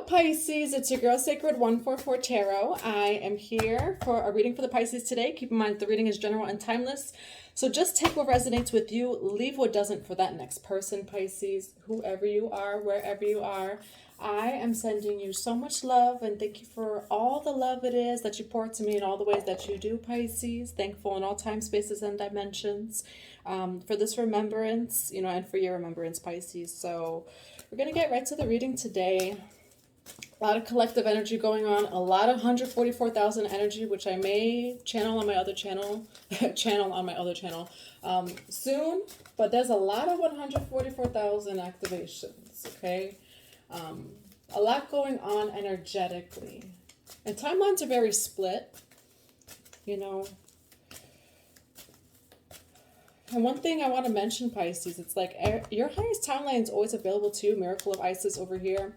Pisces, it's your girl Sacred 144 Tarot. I am here for a reading for the Pisces today. Keep in mind the reading is general and timeless. So just take what resonates with you, leave what doesn't for that next person, Pisces, whoever you are, wherever you are. I am sending you so much love and thank you for all the love it is that you pour to me in all the ways that you do, Pisces. Thankful in all time, spaces, and dimensions for this remembrance, and for your remembrance, Pisces. So we're going to get right to the reading today. A lot of collective energy going on, a lot of 144,000 energy, which I may channel on my other channel, soon, but there's a lot of 144,000 activations, okay? A lot going on energetically. And timelines are very split, And one thing I want to mention, Pisces, it's like your highest timeline is always available to you. Miracle of Isis over here.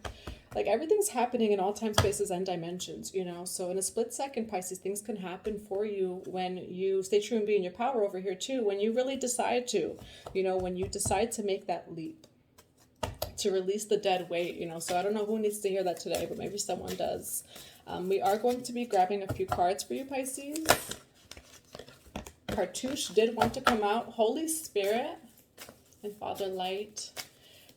Like everything's happening in all time, spaces, and dimensions, So in a split second, Pisces, things can happen for you when you stay true and be in your power over here too. When you really decide to, when you decide to make that leap, to release the dead weight, So I don't know who needs to hear that today, but maybe someone does. We are going to be grabbing a few cards for you, Pisces. Cartouche did want to come out. Holy Spirit and Father Light.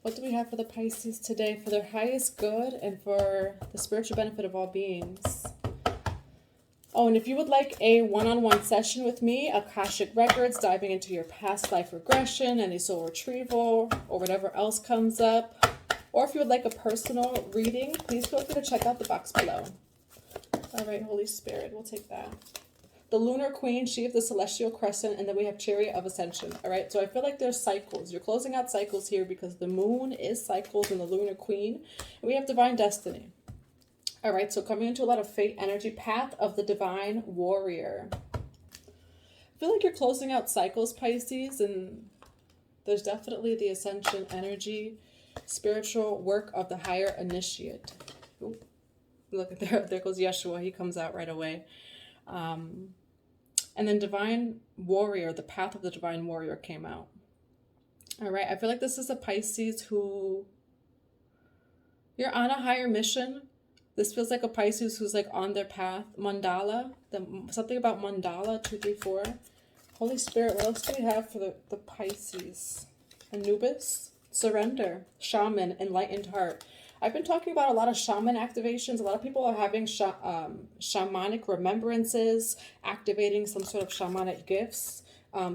What do we have for the Pisces today for their highest good and for the spiritual benefit of all beings? Oh, and if you would like a one-on-one session with me, AKASHIC Records, diving into your past life regression, any soul retrieval, or whatever else comes up, or if you would like a personal reading, please feel free to check out the box below. All right, Holy Spirit, we'll take that. The Lunar Queen, she of the Celestial Crescent, and then we have Chariot of Ascension. All right, so I feel like there's cycles. You're closing out cycles here because the moon is cycles in the Lunar Queen, and we have Divine Destiny. All right, so coming into a lot of fate energy, Path of the Divine Warrior. I feel like you're closing out cycles, Pisces, and there's definitely the Ascension energy, spiritual work of the higher initiate. Ooh, look, there goes Yeshua. He comes out right away. And then Divine Warrior, the Path of the Divine Warrior came out. All right, I feel like this is a Pisces who, you're on a higher mission. This feels like a Pisces who's like on their path. Mandala, something about Mandala, 2, 3, 4. Holy Spirit, what else do we have for the Pisces? Anubis, Surrender, Shaman, Enlightened Heart. I've been talking about a lot of shaman activations. A lot of people are having shamanic remembrances, activating some sort of shamanic gifts.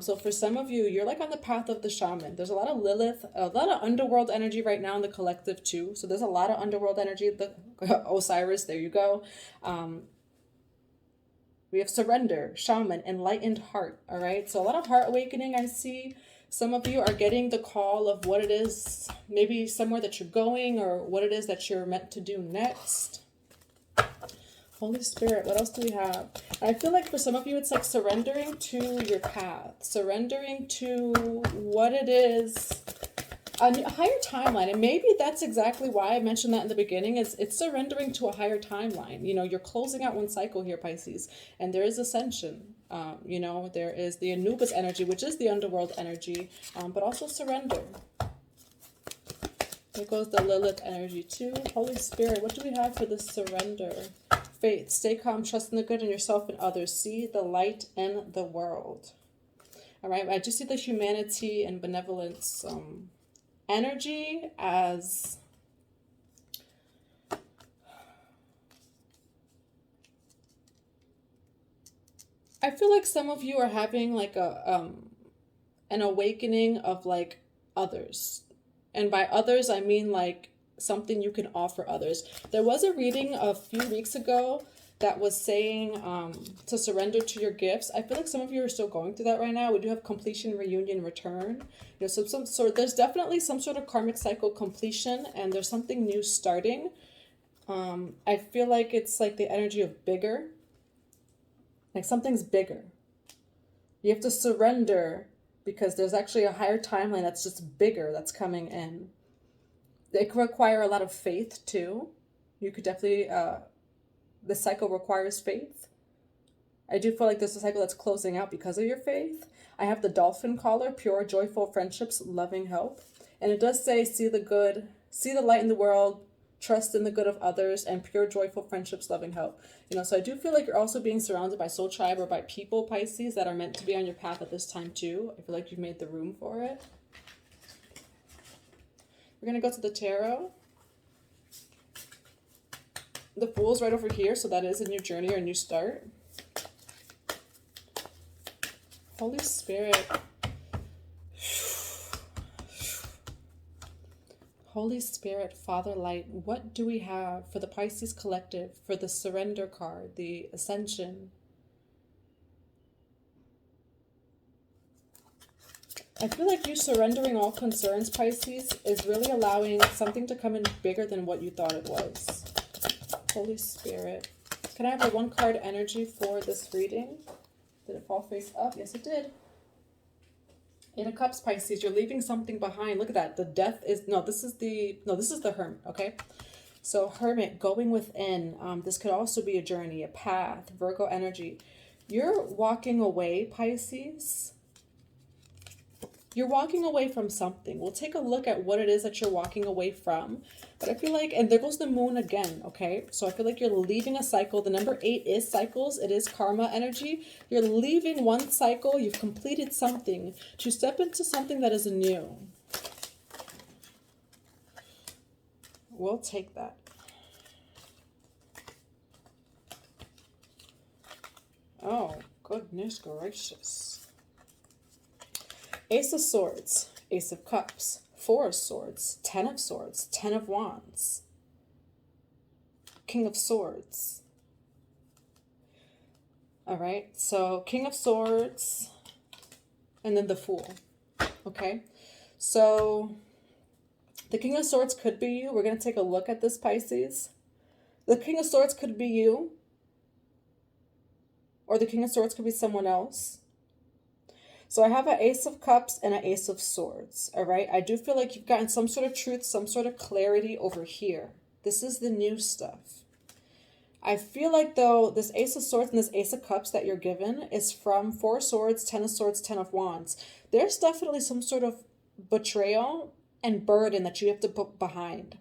So for some of you, you're like on the path of the shaman. There's a lot of Lilith, a lot of underworld energy right now in the collective too. So there's a lot of underworld energy. The Osiris, there you go. We have Surrender, Shaman, Enlightened Heart. All right. So a lot of heart awakening I see. Some of you are getting the call of what it is, maybe somewhere that you're going or what it is that you're meant to do next. Holy Spirit, what else do we have? I feel like for some of you, it's like surrendering to your path, surrendering to what it is, a higher timeline. And maybe that's exactly why I mentioned that in the beginning, is it's surrendering to a higher timeline. You're closing out one cycle here, Pisces, and there is Ascension. There is the Anubis energy, which is the underworld energy, but also surrender. There goes the Lilith energy too. Holy Spirit, what do we have for the surrender? Faith, stay calm, trust in the good in yourself and others. See the light in the world. All right, I just see the humanity and benevolence energy as... I feel like some of you are having like an awakening of like others. And by others, I mean like something you can offer others. There was a reading a few weeks ago that was saying to surrender to your gifts. I feel like some of you are still going through that right now. We do have completion, reunion, return. So there's definitely some sort of karmic cycle completion, and there's something new starting. I feel like it's like the energy of bigger. Like something's bigger. You have to surrender because there's actually a higher timeline that's just bigger that's coming in. It can require a lot of faith too. You could definitely, the cycle requires faith. I do feel like there's a cycle that's closing out because of your faith. I have the dolphin collar, pure, joyful friendships, loving help. And it does say, see the good, see the light in the world, trust in the good of others, and pure, joyful friendships, loving help. So I do feel like you're also being surrounded by soul tribe or by people, Pisces, that are meant to be on your path at this time too. I feel like you've made the room for it. We're going to go to the tarot. The Fool's right over here, so that is a new journey or a new start. Holy Spirit. Holy Spirit, Father Light, what do we have for the Pisces collective, for the Surrender card, the Ascension? I feel like you surrendering all concerns, Pisces, is really allowing something to come in bigger than what you thought it was. Holy Spirit. Can I have a 1-card energy for this reading? Did it fall face up? Yes, it did. 8 of Cups, Pisces, you're leaving something behind. Look at that. The death is, this is the Hermit, okay? So Hermit, going within. This could also be a journey, a path, Virgo energy. You're walking away, Pisces. You're walking away from something. We'll take a look at what it is that you're walking away from. But I feel like, and there goes the moon again, okay? So I feel like you're leaving a cycle. The number 8 is cycles. It is karma energy. You're leaving one cycle. You've completed something to step into something that is new. We'll take that. Oh, goodness gracious. Ace of Swords, Ace of Cups, 4 of Swords, 10 of Swords, 10 of Wands, King of Swords. All right, so King of Swords, and then the Fool, okay? So the King of Swords could be you. We're going to take a look at this, Pisces. The King of Swords could be you, or the King of Swords could be someone else. So I have an Ace of Cups and an Ace of Swords, all right? I do feel like you've gotten some sort of truth, some sort of clarity over here. This is the new stuff. I feel like, though, this Ace of Swords and this Ace of Cups that you're given is from 4 Swords, 10 of Swords, 10 of Wands. There's definitely some sort of betrayal and burden that you have to put behind.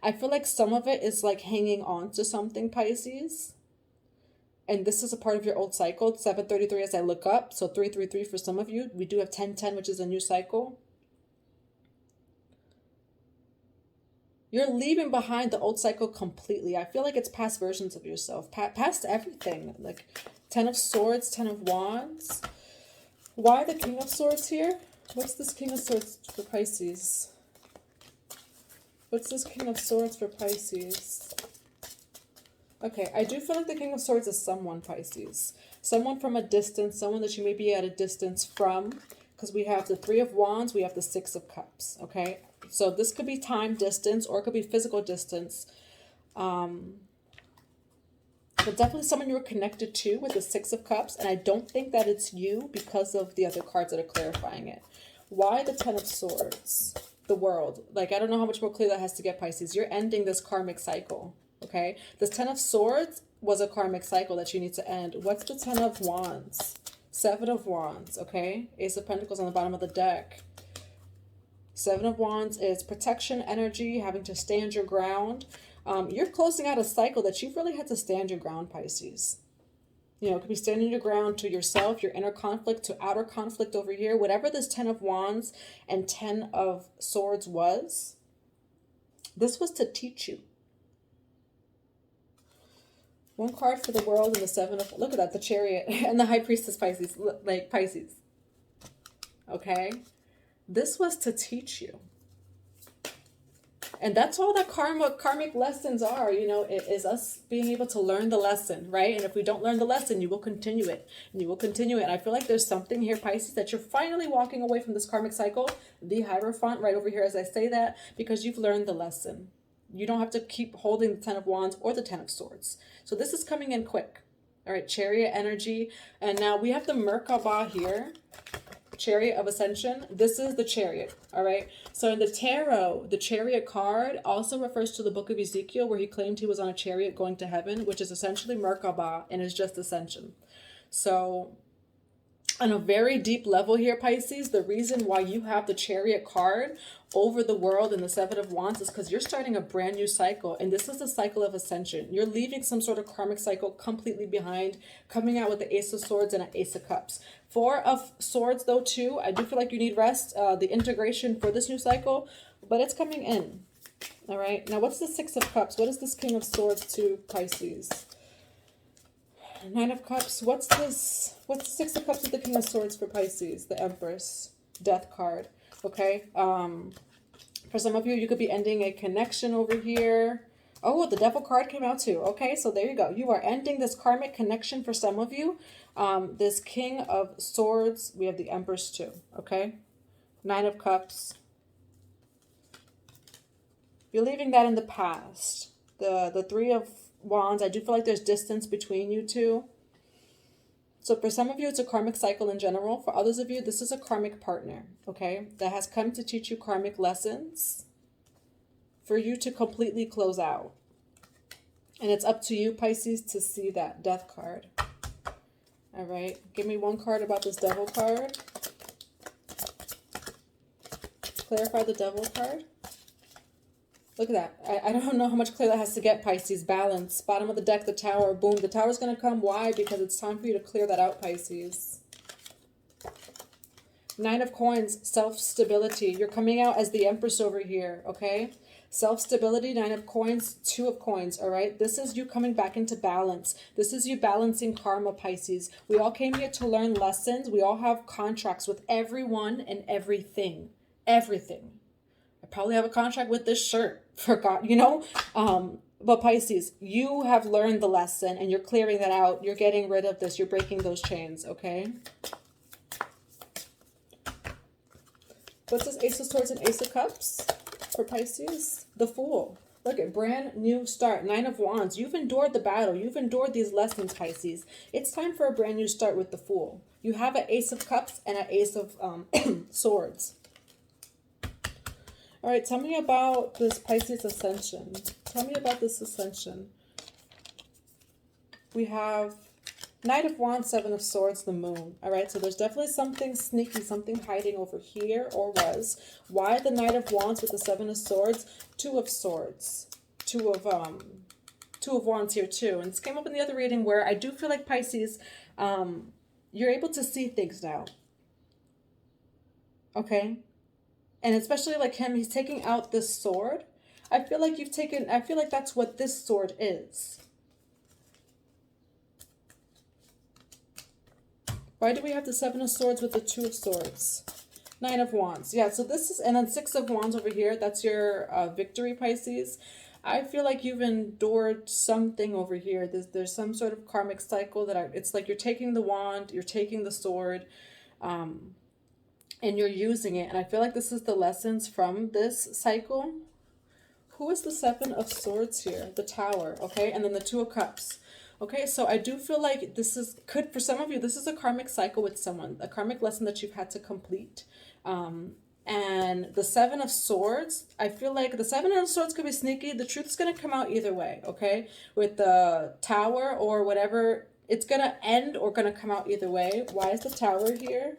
I feel like some of it is like hanging on to something, Pisces. And this is a part of your old cycle, 733 as I look up. So 333 for some of you. We do have 1010, which is a new cycle. You're leaving behind the old cycle completely. I feel like it's past versions of yourself, past everything. Like 10 of Swords, 10 of Wands. Why the King of Swords here? What's this King of Swords for Pisces? What's this King of Swords for Pisces? Okay, I do feel like the King of Swords is someone, Pisces. Someone from a distance, someone that you may be at a distance from. Because we have the 3 of Wands, we have the 6 of Cups, okay? So this could be time distance or it could be physical distance. But definitely someone you were connected to with the 6 of Cups. And I don't think that it's you because of the other cards that are clarifying it. Why the 10 of Swords? The World. Like, I don't know how much more clear that has to get, Pisces. You're ending this karmic cycle. Okay, this 10 of Swords was a karmic cycle that you need to end. What's the 10 of Wands? 7 of Wands, okay? Ace of Pentacles on the bottom of the deck. 7 of Wands is protection energy, having to stand your ground. You're closing out a cycle that you've really had to stand your ground, Pisces. You know, it could be standing your ground to yourself, your inner conflict, to outer conflict over here. Whatever this 10 of Wands and 10 of Swords was, this was to teach you. 1 card for the World and the 7 of... Look at that, the Chariot and the High Priestess, Pisces. Like Pisces. Okay? This was to teach you. And that's all that karmic lessons are, you know, it is us being able to learn the lesson, right? And if we don't learn the lesson, you will continue it. And you will continue it. And I feel like there's something here, Pisces, that you're finally walking away from this karmic cycle. The Hierophant right over here as I say that, because you've learned the lesson. You don't have to keep holding the 10 of Wands or the 10 of Swords. So this is coming in quick. All right, Chariot energy. And now we have the Merkaba here. Chariot of Ascension. This is the Chariot. All right. So in the tarot, the Chariot card also refers to the book of Ezekiel where he claimed he was on a chariot going to heaven, which is essentially Merkaba and is just Ascension. So on a very deep level here, Pisces, the reason why you have the Chariot card over the world in the Seven of Wands is because you're starting a brand new cycle. And this is the cycle of Ascension. You're leaving some sort of karmic cycle completely behind, coming out with the Ace of Swords and an Ace of Cups. Four of Swords, though, too. I do feel like you need rest, the integration for this new cycle, but it's coming in. All right. Now, what's the Six of Cups? What is this King of Swords to Pisces? Nine of Cups. What's this? What's the Six of Cups with the King of Swords for Pisces? The Empress. Death card. Okay. For some of you, you could be ending a connection over here. Oh, the Devil card came out too. Okay, so there you go. You are ending this karmic connection for some of you. This King of Swords. We have the Empress too. Okay. Nine of Cups. You're leaving that in the past. The Three of Wands. I do feel like there's distance between you two. So for some of you, it's a karmic cycle in general. For others of you, this is a karmic partner, okay, that has come to teach you karmic lessons for you to completely close out. And it's up to you, Pisces, to see that Death card. All right. Give me one card about this Devil card. Clarify the Devil card. Look at that. I don't know how much clear that has to get, Pisces. Balance. Bottom of the deck, the Tower. Boom. The Tower's going to come. Why? Because it's time for you to clear that out, Pisces. Nine of Coins. Self-stability. You're coming out as the Empress over here, okay? Self-stability, Nine of Coins, Two of Coins, all right? This is you coming back into balance. This is you balancing karma, Pisces. We all came here to learn lessons. We all have contracts with everyone and everything. Everything. I probably have a contract with this shirt, forgot, you know? But Pisces, you have learned the lesson and you're clearing that out. You're getting rid of this. You're breaking those chains, okay? What's this Ace of Swords and Ace of Cups for Pisces? The Fool. Look at brand new start. Nine of Wands. You've endured the battle. You've endured these lessons, Pisces. It's time for a brand new start with the Fool. You have an Ace of Cups and an Ace of Swords. All right, tell me about this Pisces Ascension. Tell me about this Ascension. We have Knight of Wands, Seven of Swords, the Moon. All right, so there's definitely something sneaky, something hiding over here, or was. Why the Knight of Wands with the Seven of Swords? Two of Swords. Two of Wands here too. And this came up in the other reading where I do feel like Pisces, you're able to see things now. Okay? And especially like him, he's taking out this sword. I feel like that's what this sword is. Why do we have the Seven of Swords with the Two of Swords? Nine of Wands. Yeah, so this is, and then Six of Wands over here. That's your victory, Pisces. I feel like you've endured something over here. There's some sort of karmic cycle it's like you're taking the wand, you're taking the sword, and you're using it. And I feel like this is the lessons from this cycle. Who is the Seven of Swords here? The Tower, okay? And then the Two of Cups. Okay, so I do feel like for some of you, this is a karmic cycle with someone, a karmic lesson that you've had to complete. And the Seven of Swords, I feel like the Seven of Swords could be sneaky. The truth is going to come out either way, okay? With the Tower or whatever, it's going to end or going to come out either way. Why is the Tower here?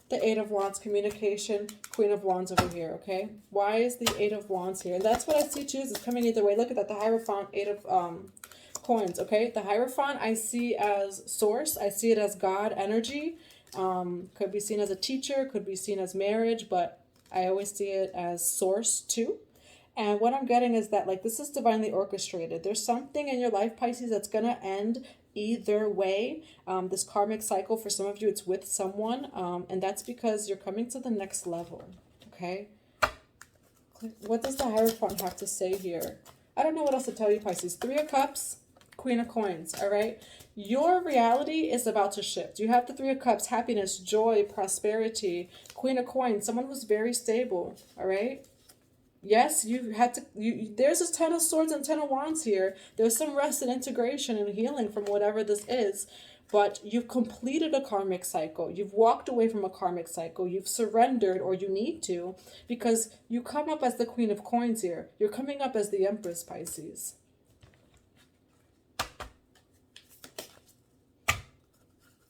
The Eight of Wands, communication, Queen of Wands over here, okay? Why is the Eight of Wands here? And that's what I see too, is it's coming either way. Look at that, the Hierophant, Eight of Coins, okay? The Hierophant I see as source. I see it as God energy. Could be seen as a teacher, could be seen as marriage, but I always see it as source too. And what I'm getting is that, like, this is divinely orchestrated. There's something in your life, Pisces, that's going to end either way. This karmic cycle, for some of you, it's with someone. And that's because you're coming to the next level, okay? What does the Hierophant have to say here? I don't know what else to tell you, Pisces. Three of Cups, Queen of Coins, all right? Your reality is about to shift. You have the Three of Cups, happiness, joy, prosperity, Queen of Coins, someone who's very stable, all right? Yes, there's a Ten of Swords and Ten of Wands here. There's some rest and integration and healing from whatever this is, but you've completed a karmic cycle. You've walked away from a karmic cycle. You've surrendered, or you need to, because you come up as the Queen of Coins here. You're coming up as the Empress, Pisces.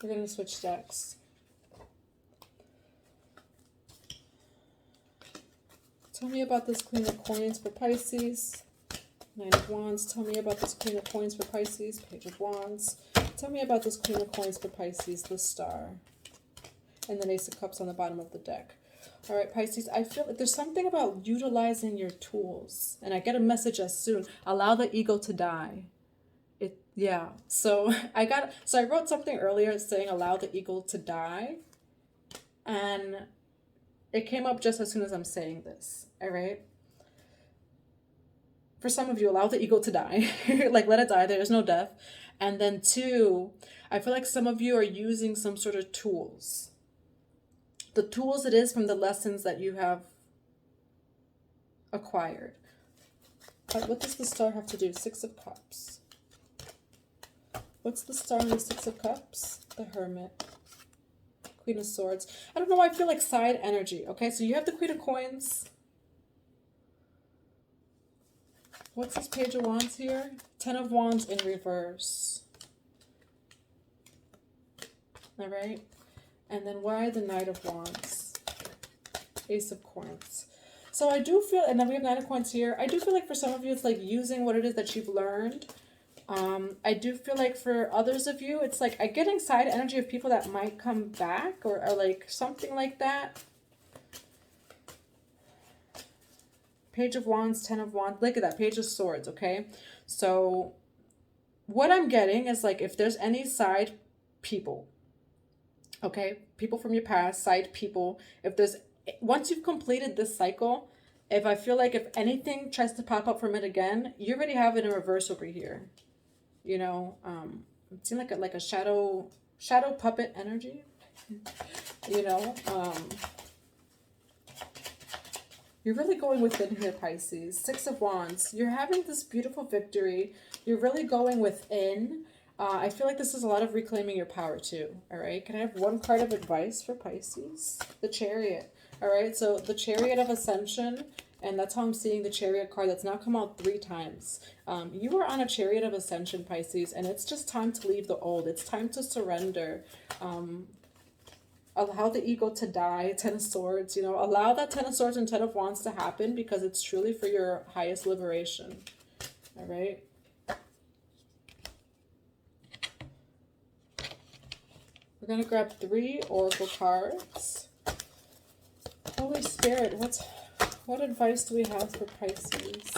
We're going to switch decks. Tell me about this Queen of Coins for Pisces. Nine of Wands. Tell me about this Queen of Coins for Pisces. Page of Wands. Tell me about this Queen of Coins for Pisces. The Star. And then Ace of Cups on the bottom of the deck. All right, Pisces, I feel like there's something about utilizing your tools. And I get a message as soon. Allow the ego to die. Yeah. So I wrote something earlier saying allow the ego to die. And it came up just as soon as I'm saying this. All right. For some of you, allow the ego to die. Like, let it die. There is no death. And then 2, I feel like some of you are using some sort of tools. The tools it is from the lessons that you have acquired. But what does the Star have to do? 6 of Cups. What's the Star and the 6 of Cups? The Hermit. Queen of Swords. I don't know why I feel like side energy. Okay, so you have the Queen of Coins. What's this Page of Wands here? 10 of Wands in reverse. All right. And then why the Knight of Wands? Ace of Coins. So I do feel, and then we have Knight of Coins here. I do feel like for some of you, it's like using what it is that you've learned. I do feel like for others of you, it's like I'm getting side energy of people that might come back or like something like that. Page of Wands, 10 of Wands. Look at that. Page of Swords, okay? So what I'm getting is like if there's any side people, okay? People from your past, side people. If there's, once you've completed this cycle, if I feel like if anything tries to pop up from it again, you already have it in reverse over here. You know, it seems like a shadow puppet energy, you know, you're really going within here, Pisces. 6 of Wands. You're having this beautiful victory. You're really going within. I feel like this is a lot of reclaiming your power too. All right. Can I have one card of advice for Pisces? The Chariot. All right. So the Chariot of Ascension. And that's how I'm seeing the Chariot card that's now come out 3 times. You are on a Chariot of Ascension, Pisces. And it's just time to leave the old. It's time to surrender. Allow the ego to die. 10 of Swords, you know, allow that 10 of Swords and 10 of Wands to happen because it's truly for your highest liberation. All right. We're going to grab 3 Oracle cards. Holy Spirit, what advice do we have for Pisces?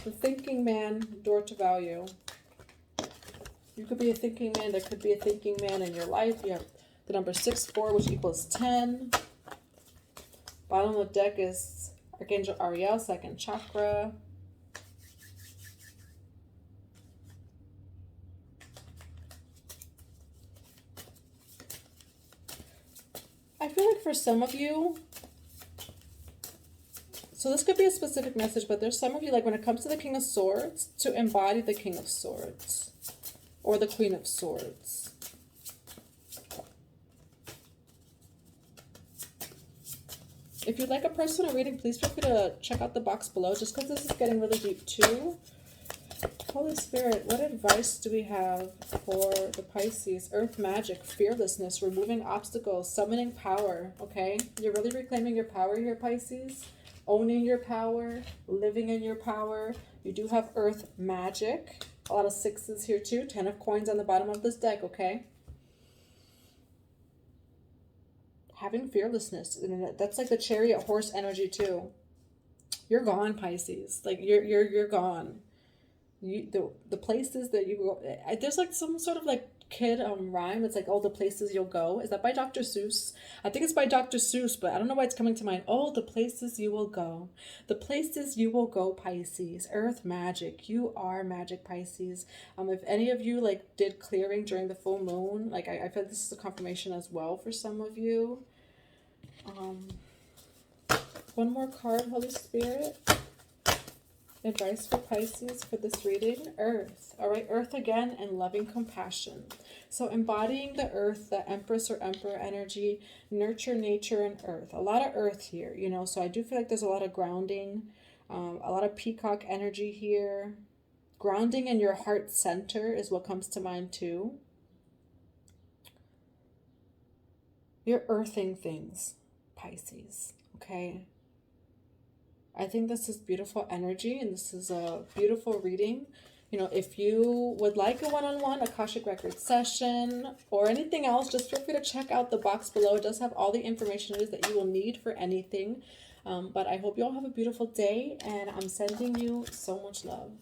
The Thinking Man, Door to Value. You could be a thinking man. There could be a thinking man in your life. You have the number 6-4, which equals 10. Bottom of the deck is Archangel Ariel, 2nd chakra. I feel like for some of you, so this could be a specific message, but there's some of you, like when it comes to the King of Swords, to embody the King of Swords. Or the Queen of Swords. If you'd like a personal reading, please feel free to check out the box below, just because this is getting really deep too. Holy Spirit, what advice do we have for the Pisces? Earth magic, fearlessness, removing obstacles, summoning power, okay? You're really reclaiming your power here, Pisces. Owning your power, living in your power. You do have earth magic. A lot of 6s here too. 10 of coins on the bottom of this deck, okay? Having fearlessness. And that's like the Chariot horse energy too. You're gone, Pisces. Like you're gone. The places that you go, there's like some sort of like kid rhyme. It's like, oh, the places you'll go. Is that by Dr. Seuss? I think it's by Dr. Seuss, but I don't know why it's coming to mind. Oh, the places you will go. The places you will go, Pisces. Earth magic. You are magic, Pisces. If any of you like did clearing during the full moon, like I feel like this is a confirmation as well for some of you. One more card, Holy Spirit. Advice for Pisces for this reading. Earth. All right, Earth again, and loving compassion. So embodying the Earth, the Empress or Emperor energy, nurture, nature, and Earth. A lot of Earth here, you know, so I do feel like there's a lot of grounding, a lot of peacock energy here. Grounding in your heart center is what comes to mind too. You're earthing things, Pisces. Okay. I think this is beautiful energy, and this is a beautiful reading. You know, if you would like a one-on-one Akashic Records session or anything else, just feel free to check out the box below. It does have all the information it is that you will need for anything. But I hope you all have a beautiful day, and I'm sending you so much love.